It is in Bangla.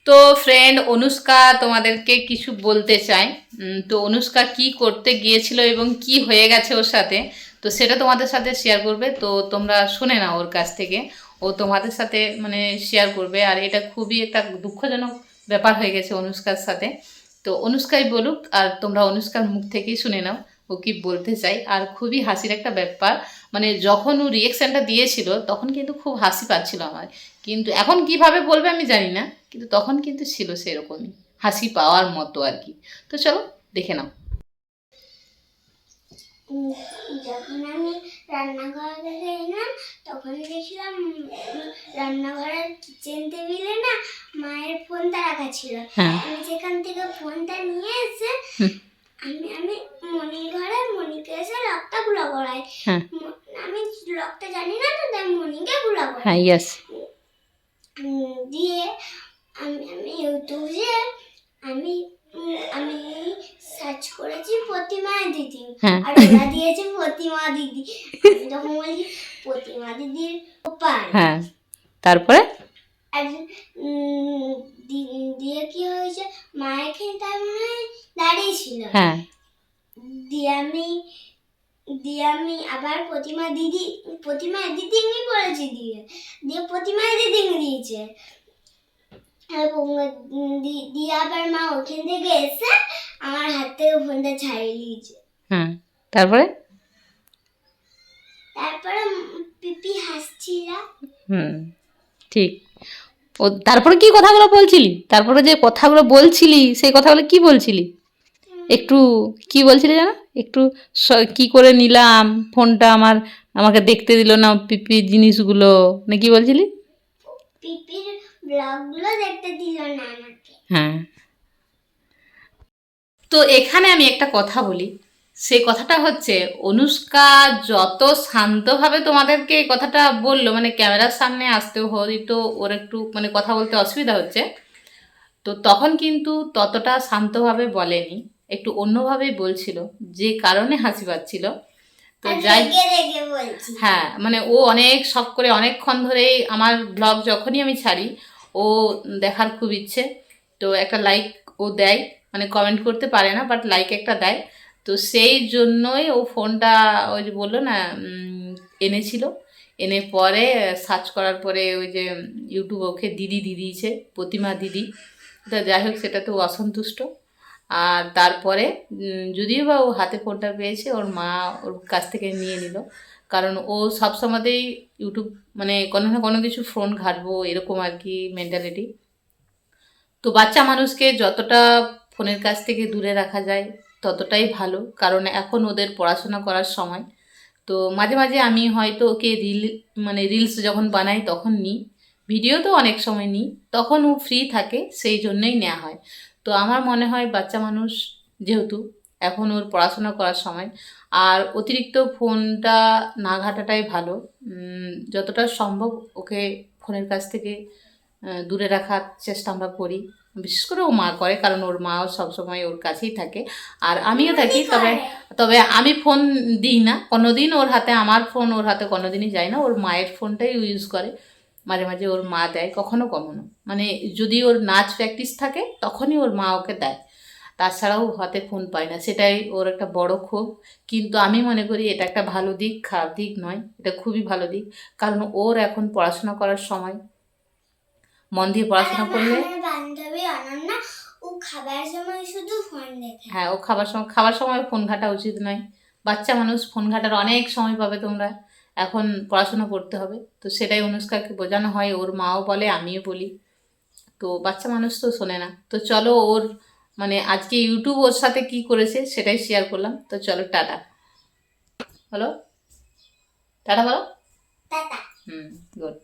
তো ফ্রেন্ড, অনুষ্কা তোমাদেরকে কিছু বলতে চায়। তো অনুষ্কা কি করতে গিয়েছিল এবং কি হয়ে গেছে ওর সাথে, তো সেটা তোমাদের সাথে শেয়ার করবে। তো তোমরা শুনে নাও ওর কাছ থেকে, ও তোমাদের সাথে মানে শেয়ার করবে। আর এটা খুবই একটা দুঃখজনক ব্যাপার হয়ে গেছে অনুষ্কার সাথে। তো অনুষ্কাই বলুক, আর তোমরা অনুষ্কার মুখ থেকেই শুনে নাও ও কি বলতে চাই। আর খুবই হাসির একটা ব্যাপার, মানে যখন ও রিয়েকশনটা দিয়েছিল তখন কিন্তু খুব হাসি পাচ্ছিল আমার, কিন্তু এখন কিভাবে বলবে আমি জানি না, কিন্তু তখন কিন্তু ছিল সেরকমই হাসি পাওয়ার মতো আর কি। তো চলো দেখে নাও। যখন আমি রান্নাঘরে গেলাম তখন দেখলাম রান্নাঘরের কিচেন টেবিলে না মায়ের ফোনটা রাখা ছিল। আমি সেখান থেকে ফোনটা নিয়ে এসে আমি মনির ঘরে মনিকে এসে লকটা খুলে পড়াই। আমি লকটা জানি না, তো তাই মনিকে খুলে পড়াই। দিয়ে আমি ইউটিউবে আমি আমি সার্চ করেছি প্রতিমা দিদি, আর ওরা দিয়েছে প্রতিমা দিদি। আমি তখন বলছি প্রতিমা দিদির ওপার। তারপরে দিয়ে কি হয়েছে, মায়ের খেয়ে মনে হয় দাঁড়িয়ে ছিল। দিয়ে আমি আবার প্রতিমা দিদি বলেছি, দিয়ে প্রতিমা দিদি দিয়েছে। দিয়ে আবার মা ওখান থেকে এসে আমার হাত থেকে ফোনটা ছাড়িয়ে নিয়েছে। তারপরে পিপি হাসছিল। ঠিক। ও তারপরে কি কথাগুলো বলছিলি? তারপরে যে কথাগুলো বলছিলি সেই কথাগুলো কি বলছিলি? একটু কি বলছিলি জানো? একটু কি করে নিলাম ফোনটা, আমাকে দেখতে দিল না পিপি জিনিসগুলো, না কি বলছিলি? পিপির ব্লগগুলো দেখতে দিল না আমাকে। তো এখানে আমি একটা কথা বলি, সেই কথাটা হচ্ছে অনুষ্কা যত শান্তভাবে তোমাদেরকে এই কথাটা বললো, মানে ক্যামেরার সামনে আসতেও হয়তো ওর একটু মানে কথা বলতে অসুবিধা হচ্ছে, তো তখন কিন্তু ততটা শান্তভাবে বলেনি, একটু অন্যভাবেই বলছিল, যে কারণে হাসি পাচ্ছিল। তো যাই, মানে ও অনেক শখ করে অনেকক্ষণ ধরেই আমার ব্লগ যখনই আমি ছাড়ি ও দেখার খুব ইচ্ছে, তো একটা লাইক ও দেয়, মানে কমেন্ট করতে পারে না বাট লাইক একটা দেয়। তো সেই জন্যই ও ফোনটা ওই যে বললো না এনেছিল, এনে পরে সার্চ করার পরে ওই যে ইউটিউব ওকে দিদি দিয়েছে, প্রতিমা দিদি। তা যাই হোক, সেটা তো অসন্তুষ্ট। আর তারপরে যদিও বা ও হাতে ফোনটা পেয়েছে, ওর মা ওর কাছ থেকে নিয়ে নিল, কারণ ও সব সময়তেই ইউটিউব মানে কোনো না কোনো কিছু ফোন ঘাটবো এরকম আর কি মেন্টালিটি। তো বাচ্চা মানুষকে যতটা ফোনের কাছ থেকে দূরে রাখা যায় ততটাই ভালো, কারণ এখন ওদের পড়াশোনা করার সময়। তো মাঝে মাঝে আমি হয়তো ওকে রিলস যখন বানাই তখন নিই, ভিডিও তো অনেক সময় নিই, তখন ও ফ্রি থাকে সেই জন্যই নেওয়া হয়। তো আমার মনে হয় বাচ্চা মানুষ যেহেতু এখন ওর পড়াশোনা করার সময়, আর অতিরিক্ত ফোনটা না ঘাটাটাই ভালো। যতটা সম্ভব ওকে ফোনের কাছ থেকে দূরে রাখার চেষ্টা আমরা করি, বিশেষ করে ও মা করে, কারণ ওর মাও সবসময় ওর কাছেই থাকে, আর আমিও থাকি। তবে আমি ফোন দিই না কোনোদিন ওর হাতে, আমার ফোন ওর হাতে কোনোদিনই যায় না, ওর মায়ের ফোনটাই ইউজ করে। মাঝে মাঝে ওর মা দেয়, কখনো কখনো, মানে যদি ওর নাচ প্র্যাকটিস থাকে তখনই ওর মা ওকে দেয়, তাছাড়াও হাতে ফোন পায় না, সেটাই ওর একটা বড় ক্ষোভ। কিন্তু আমি মনে করি এটা একটা ভালো দিক, খারাপ দিক নয়, এটা খুবই ভালো দিক, কারণ ওর এখন পড়াশোনা করার সময়, মন দিয়ে পড়াশোনা করলে। বান্ধবী অনন্যা ও খাবার সময় শুধু ফোন দেখে। ও খাবার সময় ফোন ঘাটা উচিত নয়। বাচ্চা মানুষ, ফোন ঘাটার অনেক সময় পাবে তোমরা, এখন পড়াশোনা করতে হবে। তো সেটাই অনুষ্কাকে বোঝানো হয়, ওর মাও বলে আমিও বলি, তো বাচ্চা মানুষ তো শোনে না। তো চলো ওর মানে আজকে ইউটিউব ওর সাথে কি করেছে সেটাই শেয়ার করলাম। তো চলো টাটা বলো, টাটা বলো। টাটা। গুড।